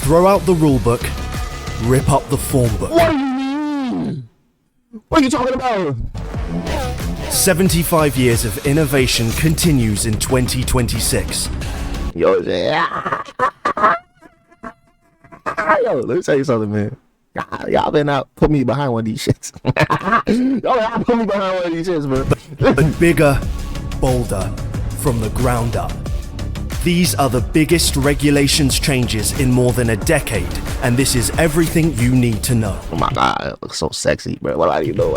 Throw out the rulebook, rip up the form book. What do you mean? What are you talking about? 75 years of innovation continues in 2026. Yo, let me tell you something, man. Y'all better not put me behind one of these shits. Y'all better not put me behind one of these shits, man. But bigger, bolder, from the ground up. These are the biggest regulations changes in more than a decade, and this is everything you need to know. Oh my God, it looks so sexy, bro. What do you know?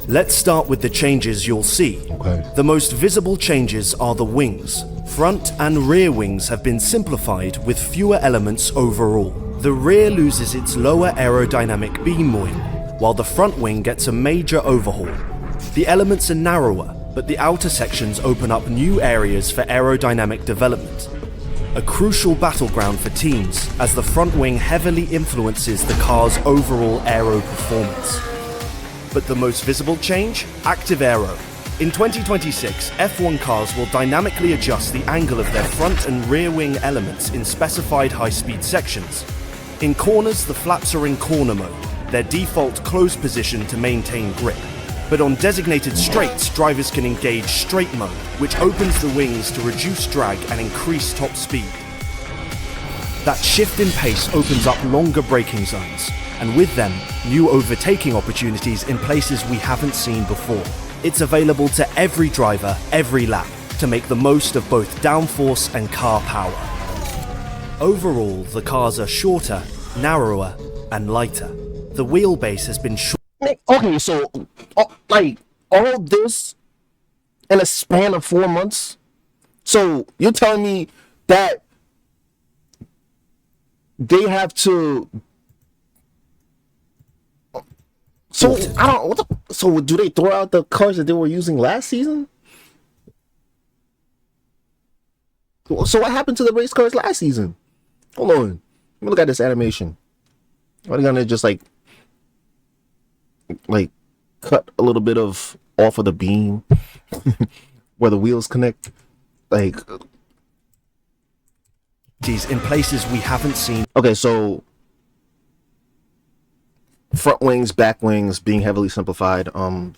Let's start with the changes you'll see. Okay. The most visible changes are the wings. Front and rear wings have been simplified with fewer elements overall. The rear loses its lower aerodynamic beam wing, while the front wing gets a major overhaul. The elements are narrower, but the outer sections open up new areas for aerodynamic development. A crucial battleground for teams, as the front wing heavily influences the car's overall aero performance. But the most visible change? Active Aero. In 2026, F1 cars will dynamically adjust the angle of their front and rear wing elements in specified high-speed sections. In corners, the flaps are in corner mode, their default closed position to maintain grip. But on designated straights, drivers can engage straight mode, which opens the wings to reduce drag and increase top speed. That shift in pace opens up longer braking zones, and with them, new overtaking opportunities in places we haven't seen before. It's available to every driver, every lap, to make the most of both downforce and car power. Overall, the cars are shorter, narrower, and lighter. The wheelbase has been shortened. Okay, so like all this in a span of 4 months. So you're telling me that they have to? So I don't. So do they throw out the cars that they were using last season? So what happened to the race cars last season? Hold on, let me look at this animation. Are they gonna just like cut a little bit of off of the beam where the wheels connect, like in places we haven't seen? Okay, so front wings, back wings being heavily simplified,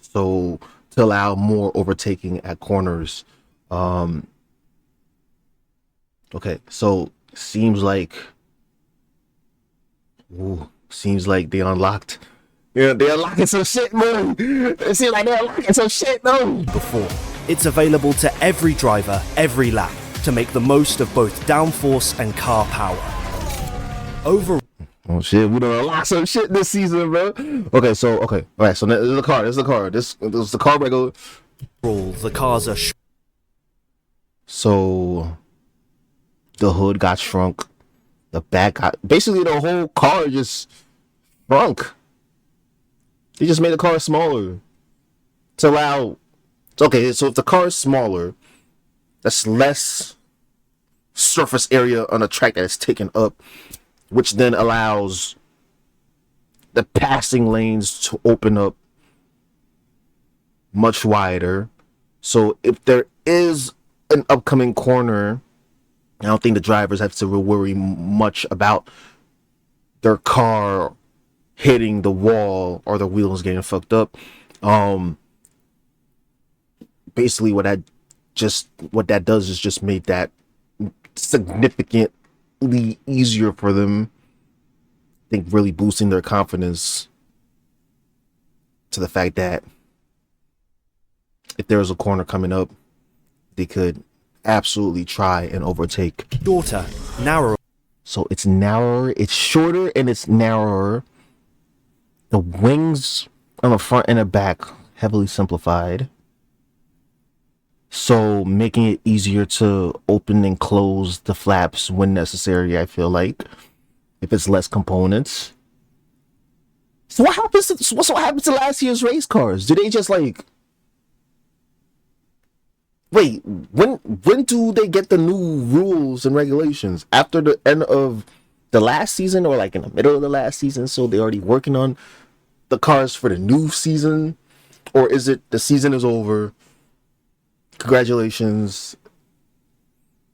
so to allow more overtaking at corners. Okay, so seems like they unlocked. Yeah, they're unlocking some shit, man. It seems like they're unlocking some shit, though. Before. It's available to every driver, every lap, to make the most of both downforce and car power. Overall. Oh shit, we done unlock some shit this season, bro. Okay, so all right, so this is the car. This is the car regular. The cars are so the hood got shrunk, the back got, basically the whole car just shrunk. They just made the car smaller to allow. Okay, so if the car is smaller, that's less surface area on a track that is taken up, which then allows the passing lanes to open up much wider. So if there is an upcoming corner, I don't think the drivers have to worry much about their car hitting the wall or the wheels getting fucked up. Basically what that does is just make that significantly easier for them. I think really boosting their confidence to the fact that if there's a corner coming up, they could absolutely try and overtake. shorter, narrower. So it's narrower, it's shorter, and it's narrower. The wings on the front and the back heavily simplified, so making it easier to open and close the flaps when necessary. I feel like if it's less components. So what happens to last year's race cars? Do they just like wait? When do they get the new rules and regulations? After the end of the last season, or like in the middle of the last season? So they're already working on the cars for the new season, or is it the season is over? Congratulations,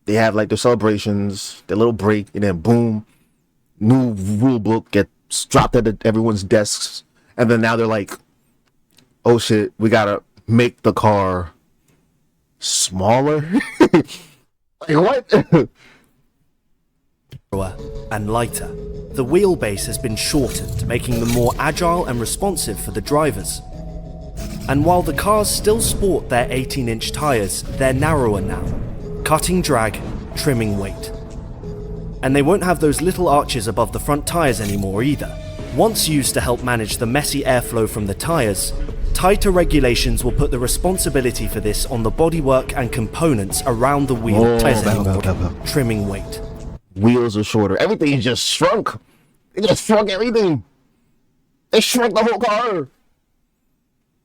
they have like their celebrations, their little break, and then boom, new rule book gets dropped at everyone's desks, and then now they're like, oh shit, we gotta make the car smaller. Like what? And lighter. The wheelbase has been shortened, making them more agile and responsive for the drivers. And while the cars still sport their 18-inch tyres, they're narrower now, cutting drag, trimming weight. And they won't have those little arches above the front tyres anymore either. Once used to help manage the messy airflow from the tyres, tighter regulations will put the responsibility for this on the bodywork and components around the wheel. Trimming weight. Wheels are shorter. Everything just shrunk. They just shrunk everything. They shrunk the whole car,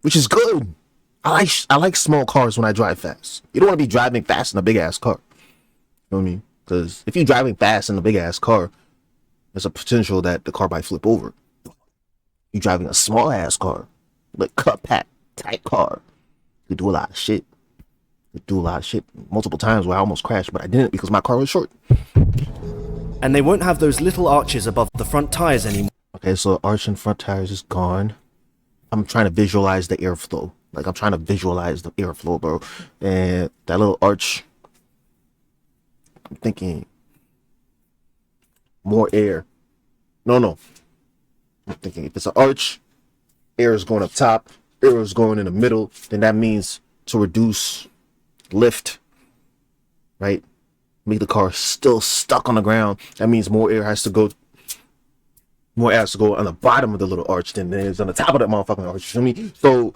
which is good. I like small cars when I drive fast. You don't want to be driving fast in a big ass car. You know what I mean? Because if you're driving fast in a big ass car, there's a potential that the car might flip over. You're driving a small ass car, like compact tight car, you do a lot of shit. You do a lot of shit multiple times where I almost crashed, but I didn't because my car was short. And they won't have those little arches above the front tires anymore. Okay, so arch in front tires is gone. I'm trying to visualize the airflow. Like, I'm trying to visualize the airflow, bro. And that little arch, I'm thinking more air. No. I'm thinking if it's an arch, air is going up top, air is going in the middle, then that means to reduce lift, right? Make the car still stuck on the ground. That means more air has to go on the bottom of the little arch than there is on the top of that motherfucking arch. You feel me? So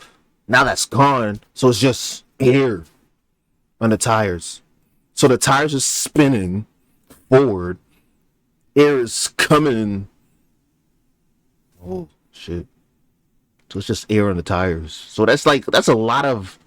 now that's gone. So it's just air on the tires. So the tires are spinning forward. Air is coming. Oh shit. So it's just air on the tires. So that's a lot of.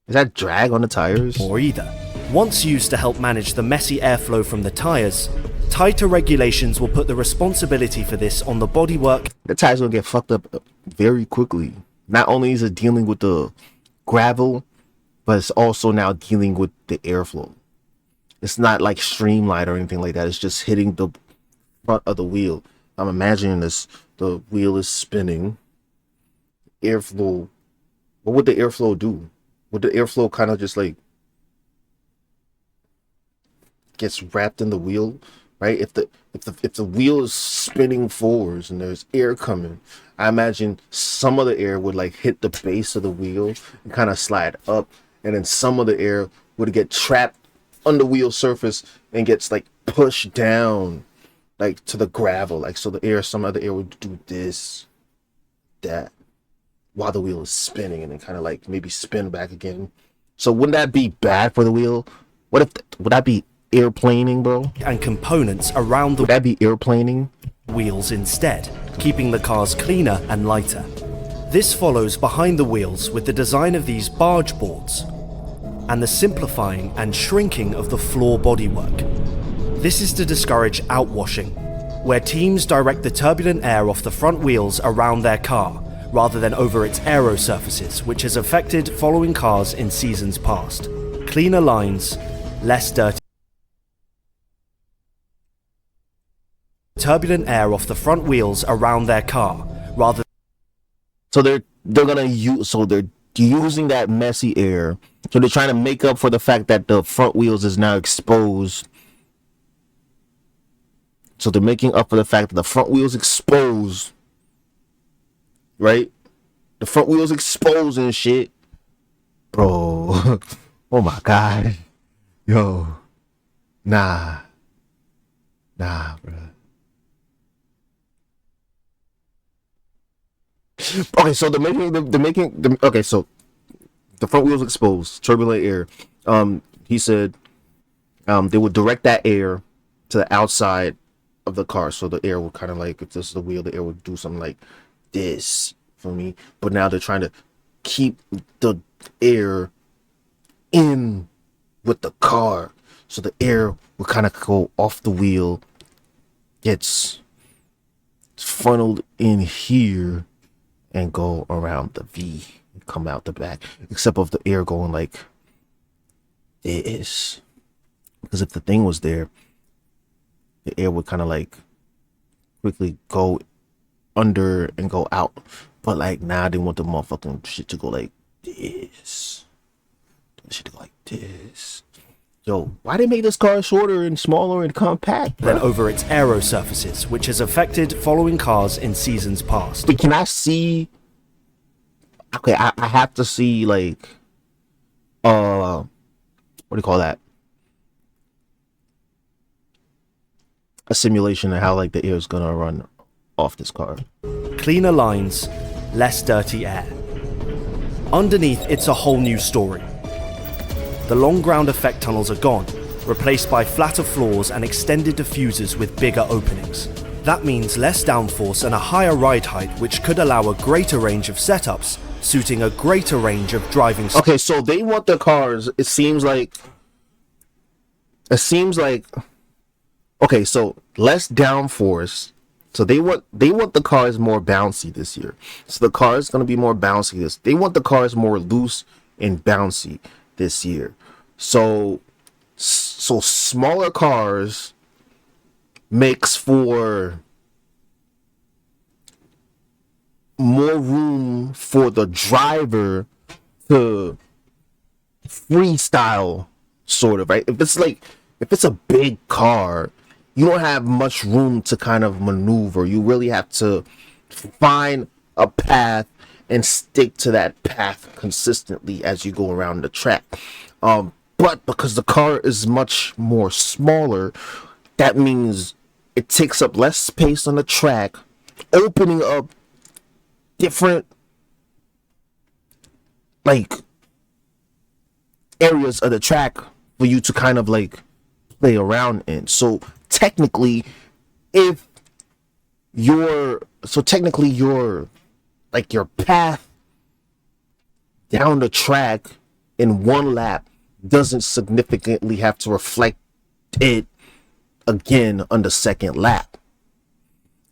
Is that drag on the tires? Or either. Once used to help manage the messy airflow from the tires, tighter regulations will put the responsibility for this on the bodywork. The tires will get fucked up very quickly. Not only is it dealing with the gravel, but it's also now dealing with the airflow. It's not like streamlined or anything like that. It's just hitting the front of the wheel. I'm imagining this. The wheel is spinning. Airflow. What would the airflow do? Would the airflow kind of just like gets wrapped in the wheel, right? If the wheel is spinning forwards and there's air coming, I imagine some of the air would like hit the base of the wheel and kind of slide up, and then some of the air would get trapped on the wheel surface and gets like pushed down like to the gravel, like so the air, some of the air would do this, that, while the wheel is spinning, and then kind of like maybe spin back again. So wouldn't that be bad for the wheel? Would that be airplaning, bro? And components around the Would that be airplaning? wheels instead, keeping the cars cleaner and lighter. This follows behind the wheels with the design of these barge boards and the simplifying and shrinking of the floor bodywork. This is to discourage outwashing, where teams direct the turbulent air off the front wheels around their car rather than over its aero surfaces, which has affected following cars in seasons past. Cleaner lines, less dirty. Turbulent air off the front wheels around their car rather. So they're using that messy air. So they're trying to make up for the fact that the front wheels is now exposed. So they're making up for the fact that the front wheels exposed. Right? The front wheels exposed and shit. Bro. Oh my god. Yo. Nah, bro. Okay, so so the front wheels exposed, turbulent air. He said they would direct that air to the outside of the car, so the air would kind of like, if this is the wheel, the air would do something like this for me. But now they're trying to keep the air in with the car, so the air will kind of go off the wheel, gets funneled in here, and go around the V. come out the back, except of the air going like this. Because if the thing was there, the air would kind of like quickly go under and go out. But like now they want the motherfucking shit to go like this. Shit to go like this. Yo, why they make this car shorter and smaller and compact, than over its aero surfaces, which has affected following cars in seasons past. But can I see? Okay, I have to see like, what do you call that? A simulation of how like the air is gonna run off this car. Cleaner lines, less dirty air. Underneath, it's a whole new story. The long ground effect tunnels are gone, replaced by flatter floors and extended diffusers with bigger openings. That means less downforce and a higher ride height, which could allow a greater range of setups, suiting a greater range of driving styles. Okay, so they want the cars, it seems like, okay, so less downforce. So they want the cars more bouncy this year. So the car is going to be more bouncy. They want the cars more loose and bouncy this year. So smaller cars makes for more room for the driver to freestyle, sort of, right? If it's a big car, you don't have much room to kind of maneuver. You really have to find a path and stick to that path consistently as you go around the track. But because the car is much more smaller, that means it takes up less space on the track, opening up different like areas of the track for you to kind of like play around in. So technically your like your path down the track in one lap doesn't significantly have to reflect it again on the second lap.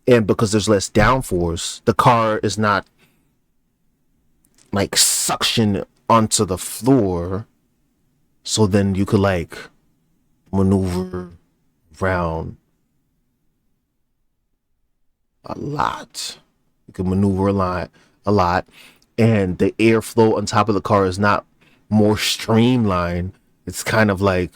And because there's less downforce, the car is not like suction onto the floor. So then you could like maneuver around a lot. You can maneuver a lot, and the airflow on top of the car is not more streamlined. It's kind of like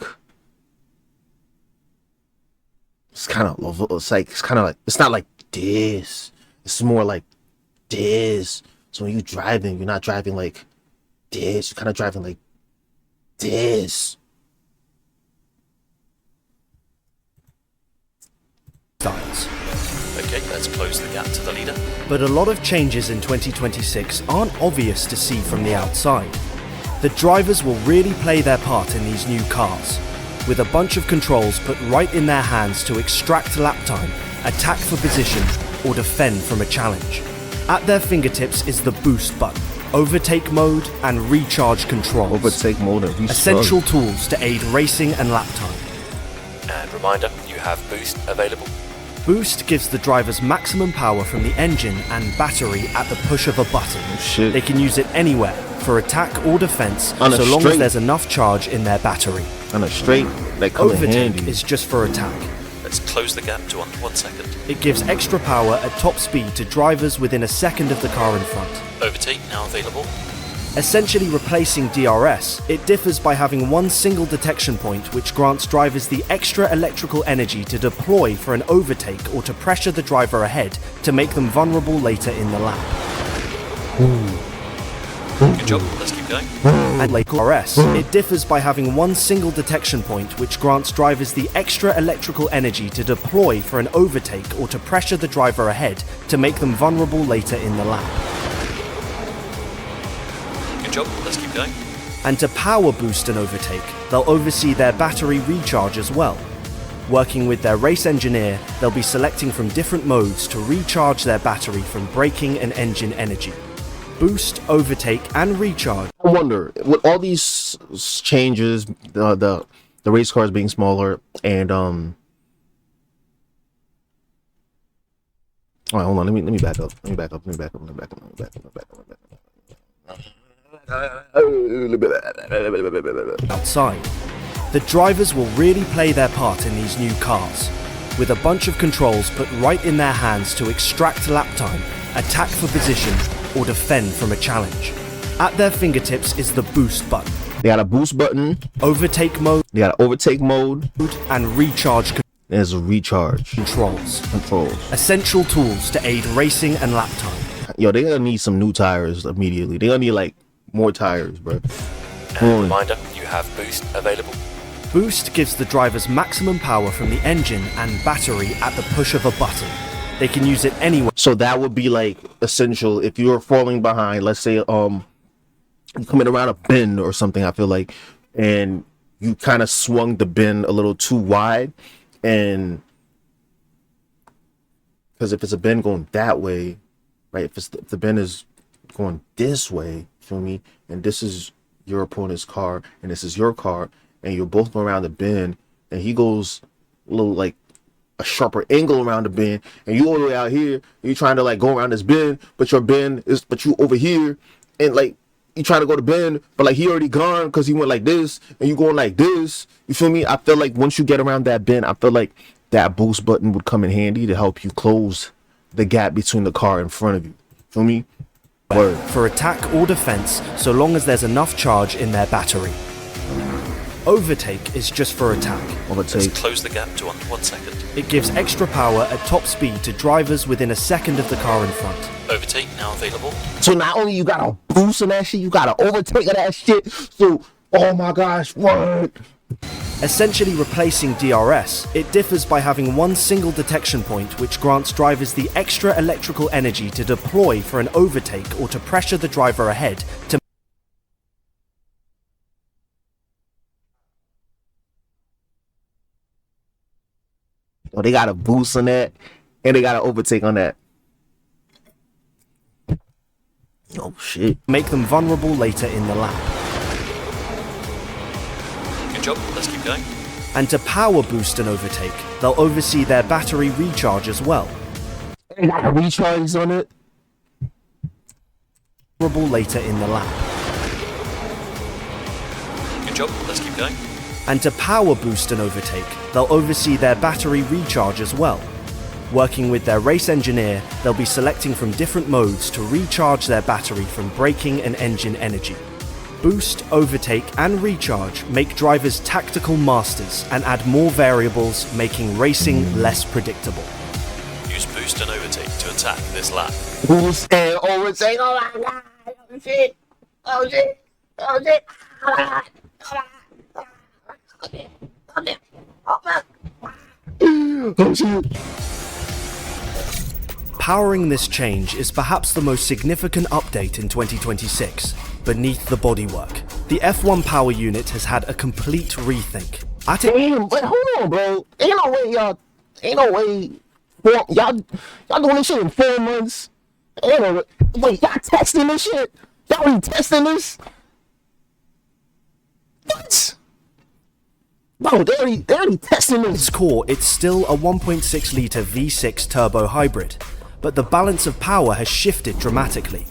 it's not like this. It's more like this. So when you're driving, you're not driving like this. You're kind of driving like this. Styles. Okay, let's close the gap to the leader. But a lot of changes in 2026 aren't obvious to see from the outside. The drivers will really play their part in these new cars, with a bunch of controls put right in their hands to extract lap time, attack for position, or defend from a challenge. At their fingertips is the boost button, overtake mode, and recharge controls. Overtake mode and recharge. Essential tools to aid racing and lap time. And reminder, you have boost available. Boost gives the drivers maximum power from the engine and battery at the push of a button. Shit. They can use it anywhere, for attack or defense, On a so long as straight. there's enough charge in their battery. On a straight, that come in Overtake handy. is just for attack. Let's close the gap to under 1 second. It gives extra power at top speed to drivers within a second of the car in front. Overtake now available. Essentially replacing DRS, it differs by having one single detection point which grants drivers the extra electrical energy to deploy for an overtake or to pressure the driver ahead to make them vulnerable later in the lap. Good job, let's keep going. And like DRS, it differs by having one single detection point which grants drivers the extra electrical energy to deploy for an overtake or to pressure the driver ahead to make them vulnerable later in the lap. Good job, let's keep going. And to power boost an overtake, they'll oversee their battery recharge as well. Working with their race engineer, they'll be selecting from different modes to recharge their battery from braking and engine energy. Boost, overtake, and recharge. I wonder, with all these changes, the race cars being smaller, and all right, hold on, let me back up. outside. The drivers will really play their part in these new cars, with a bunch of controls put right in their hands to extract lap time, attack for position, or defend from a challenge. At their fingertips is the boost button, They got a boost button. overtake mode, They got an overtake mode. and recharge There's a recharge controls. controls. Essential tools to aid racing and lap time. Yo, they're gonna need some new tires immediately. They're gonna need like more tires, bro. And reminder, you have boost available. Boost gives the drivers maximum power from the engine and battery at the push of a button. They can use it anywhere. So that would be like essential if you're falling behind. Let's say you're coming around a bend or something. I feel like, and you kind of swung the bend a little too wide, and because if it's a bend going that way, right? If the bend is going this way, feel me, and this is your opponent's car and this is your car, and you're both going around the bend, and he goes a little like a sharper angle around the bend, and you all the way out here, you're trying to like go around this bend, but you over here, and like you trying to go to bend, but like he already gone because he went like this, and you going like this. You feel me? I feel like once you get around that bend, I feel like that boost button would come in handy to help you close the gap between the car in front of you. Feel me? Word. for attack or defense, so long as there's enough charge in their battery. Overtake is just for attack. Overtake. Let's close the gap to under 1 second. It gives extra power at top speed to drivers within a second of the car in front. Overtake now available. So not only you got a boost in that shit, you got an overtake of that shit. So, oh my gosh, word. Essentially replacing DRS, it differs by having one single detection point which grants drivers the extra electrical energy to deploy for an overtake or to pressure the driver ahead to Oh, they got a boost on that, and they got an overtake on that. Oh shit. make them vulnerable later in the lap. Good job, let's keep going. And to power boost an overtake, they'll oversee their battery recharge as well. They got a recharge on it. Vulnerable later in the lap. Good job, let's keep going. And to power boost an overtake, they'll oversee their battery recharge as well. Working with their race engineer, they'll be selecting from different modes to recharge their battery from braking and engine energy. Boost, overtake, and recharge make drivers tactical masters and add more variables, making racing less predictable. Use boost and overtake to attack this lap. Boost and overtake. Oh my god. Oh shit. Oh shit. Oh shit. Oh my god. Oh shit. Powering this change is perhaps the most significant update in 2026, beneath the bodywork. The F1 power unit has had a complete rethink. At its Damn, but hold on, bro. Ain't no way, y'all. Ain't no way. Y'all doing this shit in 4 months. Ain't no way. Wait, y'all testing this shit? Y'all really testing this? What? Bro, they already testing this. core, it's still a 1.6 litre V6 turbo hybrid, but the balance of power has shifted dramatically.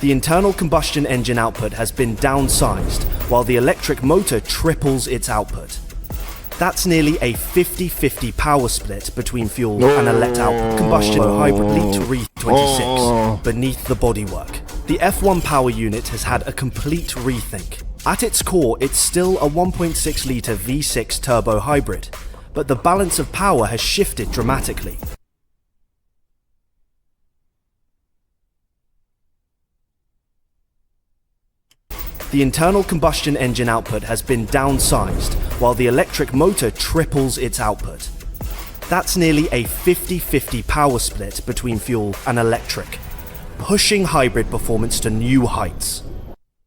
The internal combustion engine output has been downsized, while the electric motor triples its output. That's nearly a 50-50 power split between fuel and electric combustion hybrid LEAP 326 beneath the bodywork. The F1 power unit has had a complete rethink. At its core, it's still a 1.6 litre V6 turbo hybrid, but the balance of power has shifted dramatically. The internal combustion engine output has been downsized, while the electric motor triples its output. That's nearly a 50-50 power split between fuel and electric, pushing hybrid performance to new heights.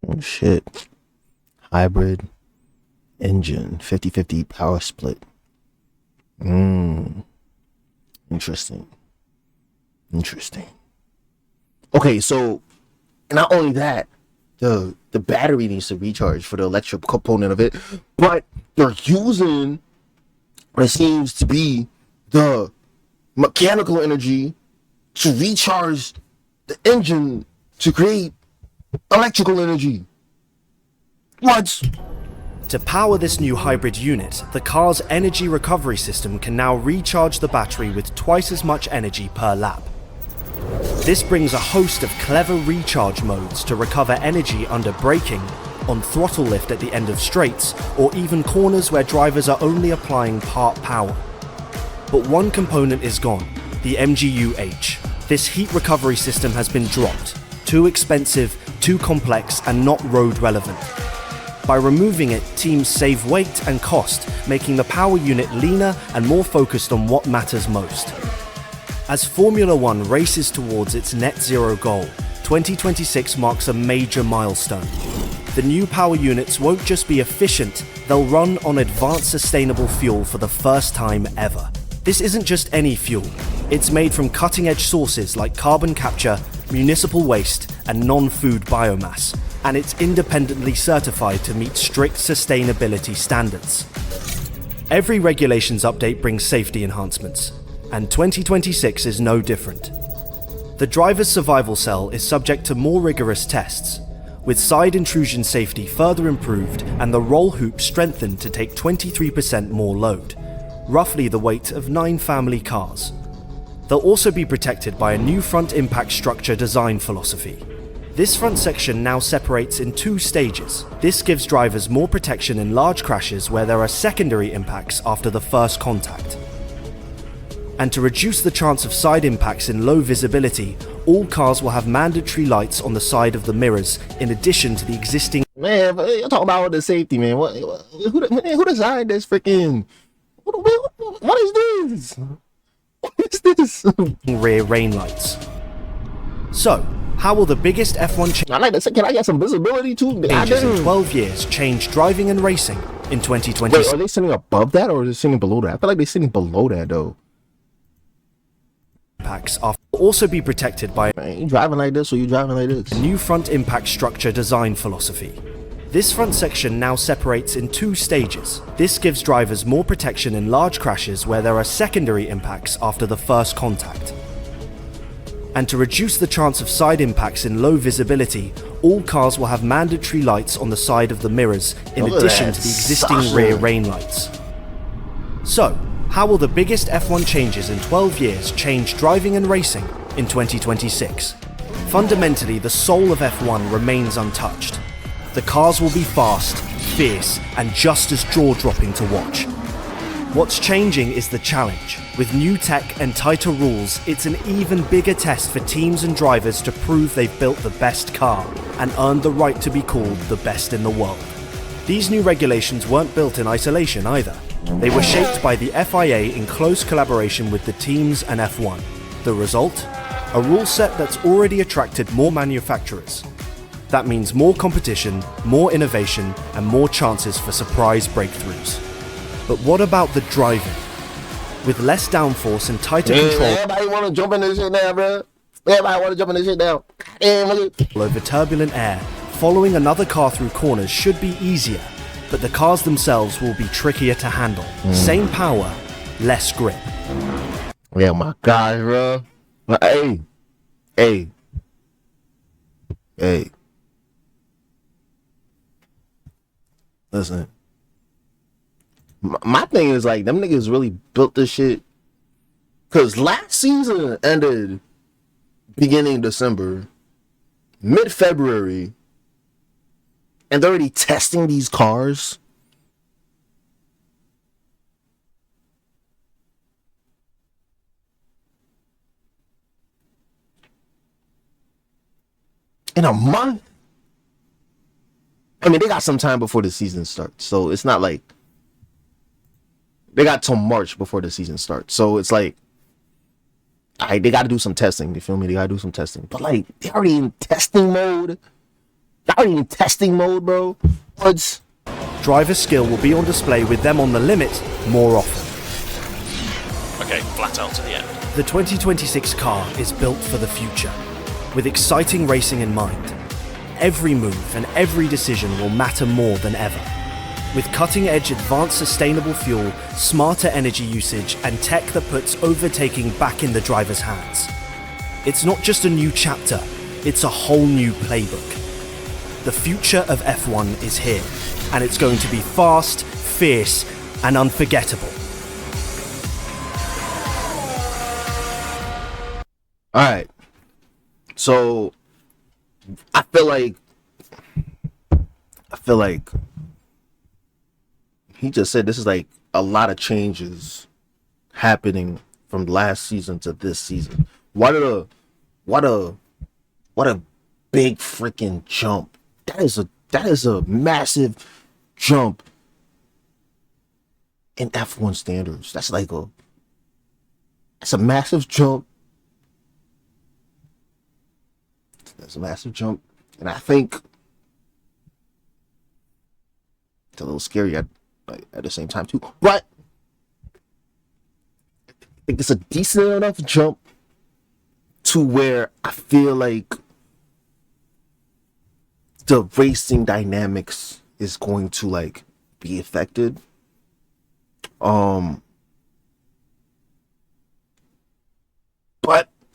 Oh shit. Hybrid engine, 50-50 power split. Interesting. Okay, so not only that, the battery needs to recharge for the electric component of it, but they're using what seems to be the mechanical energy to recharge the engine to create electrical energy. What? To power this new hybrid unit, the car's energy recovery system can now recharge the battery with twice as much energy per lap. This brings a host of clever recharge modes to recover energy under braking, on throttle lift at the end of straights, or even corners where drivers are only applying part power. But one component is gone, the MGU-H. This heat recovery system has been dropped. Too expensive, too complex, and not road relevant. By removing it, teams save weight and cost, making the power unit leaner and more focused on what matters most. As Formula One races towards its net zero goal, 2026 marks a major milestone. The new power units won't just be efficient, they'll run on advanced sustainable fuel for the first time ever. This isn't just any fuel. It's made from cutting-edge sources like carbon capture, municipal waste, and non-food biomass, and it's independently certified to meet strict sustainability standards. Every regulations update brings safety enhancements, and 2026 is no different. The driver's survival cell is subject to more rigorous tests, with side intrusion safety further improved and the roll hoop strengthened to take 23% more load, roughly the weight of 9 family cars. They'll also be protected by a new front impact structure design philosophy. This front section now separates in 2 stages. This gives drivers more protection in large crashes where there are secondary impacts after the first contact. And to reduce the chance of side impacts in low visibility, all cars will have mandatory lights on the side of the mirrors in addition to the existing Man, you're talking about all the safety, man. Who designed this freaking? What is this? What is this? rear rain lights. So, how will the biggest F1 I like to say, can I get some visibility too? changes in 12 years change driving and racing in 2026? Wait, are they sitting above that or are they sitting below that? I feel like they're sitting below that though. Impacts are also be protected by Man, you driving like this or you driving like this? a new front impact structure design philosophy. This front section now separates in 2 stages. This gives drivers more protection in large crashes where there are secondary impacts after the first contact. And to reduce the chance of side impacts in low visibility, all cars will have mandatory lights on the side of the mirrors in Look at addition that to the existing sucker. rear rain lights. So, how will the biggest F1 changes in 12 years change driving and racing in 2026? Fundamentally, the soul of F1 remains untouched. The cars will be fast, fierce, and just as jaw-dropping to watch. What's changing is the challenge. With new tech and tighter rules, it's an even bigger test for teams and drivers to prove they've built the best car and earned the right to be called the best in the world. These new regulations weren't built in isolation either. They were shaped by the FIA in close collaboration with the teams and F1. The result? A rule set that's already attracted more manufacturers. That means more competition, more innovation, and more chances for surprise breakthroughs. But what about the driving? With less downforce and tighter control Everybody want to jump in this shit now, bro. Everybody want to jump in this shit now. over turbulent air, following another car through corners should be easier, but the cars themselves will be trickier to handle. Same power, less grip. Yeah, my gosh, bro. Hey. Listen. My thing is like, them niggas really built this shit. Cause last season ended beginning December, mid-February, and they're already testing these cars. In a month? I mean, they got some time before the season starts, so it's not like they got till March before the season starts. So it's like, alright, they got to do some testing. You feel me? They got to do some testing. But like, they already in testing mode. They're already in testing mode, bro. What's Driver skill will be on display with them on the limit more often. Okay, flat out to the end. The 2026 car is built for the future, with exciting racing in mind. Every move and every decision will matter more than ever. With cutting-edge advanced sustainable fuel, smarter energy usage, and tech that puts overtaking back in the driver's hands. It's not just a new chapter, it's a whole new playbook. The future of F1 is here, and it's going to be fast, fierce, and unforgettable. All right. So I feel like he just said this is like a lot of changes happening from last season to this season. What a big freaking jump. That is a massive jump in F1 standards. That's a massive jump. That's a massive jump. And I think it's a little scary at the same time too. But I think it's a decent enough jump to where I feel like the racing dynamics is going to like be affected. But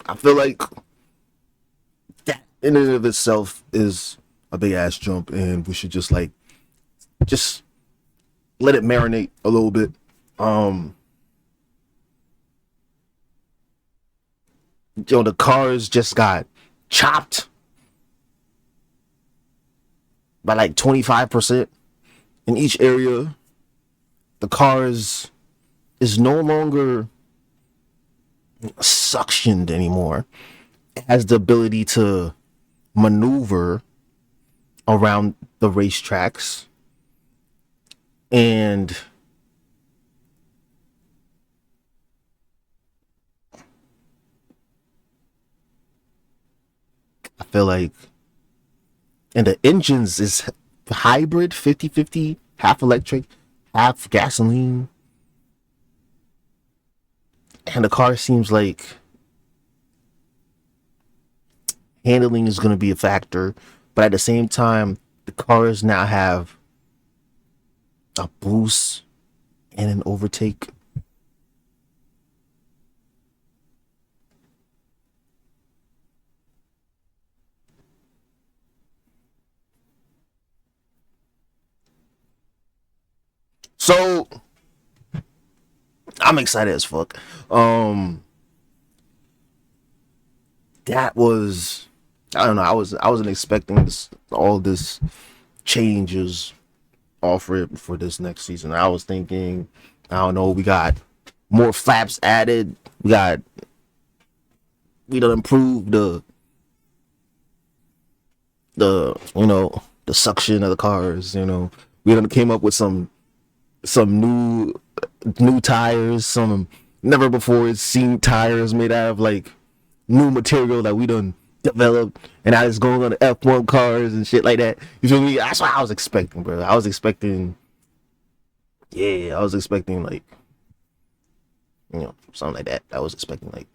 I feel like that in and of itself is a big ass jump, and we should just let it marinate a little bit. The cars just got chopped by like 25% in each area. The cars is no longer suctioned anymore. It has the ability to maneuver around the racetracks, and I feel like, and the engines is hybrid 50-50, half electric, half gasoline. And the car seems like handling is going to be a factor. But at the same time, the cars now have a boost and an overtake. So I'm excited as fuck. That was, I don't know, I wasn't expecting all this changes offered for this next season. I was thinking, I don't know, we got more flaps added. We done improved the suction of the cars. We done came up with some new tires, some never before seen tires made out of like new material that we done developed, and now it's going on the F1 cars and shit like that. You feel me? That's what I was expecting, bro. I was expecting like, something like that. I was expecting like,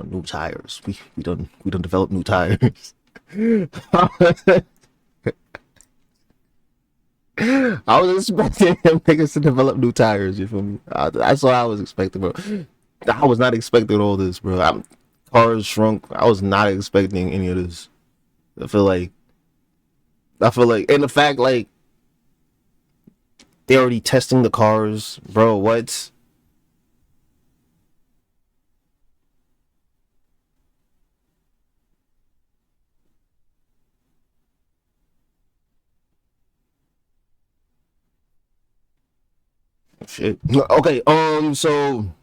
new tires. We done developed new tires. I was expecting them niggas to develop new tires. You feel me? That's what I was expecting, bro. I was not expecting all this, bro. Cars shrunk. I was not expecting any of this. I feel like, and the fact like they're already testing the cars, bro. What? Shit. Okay. So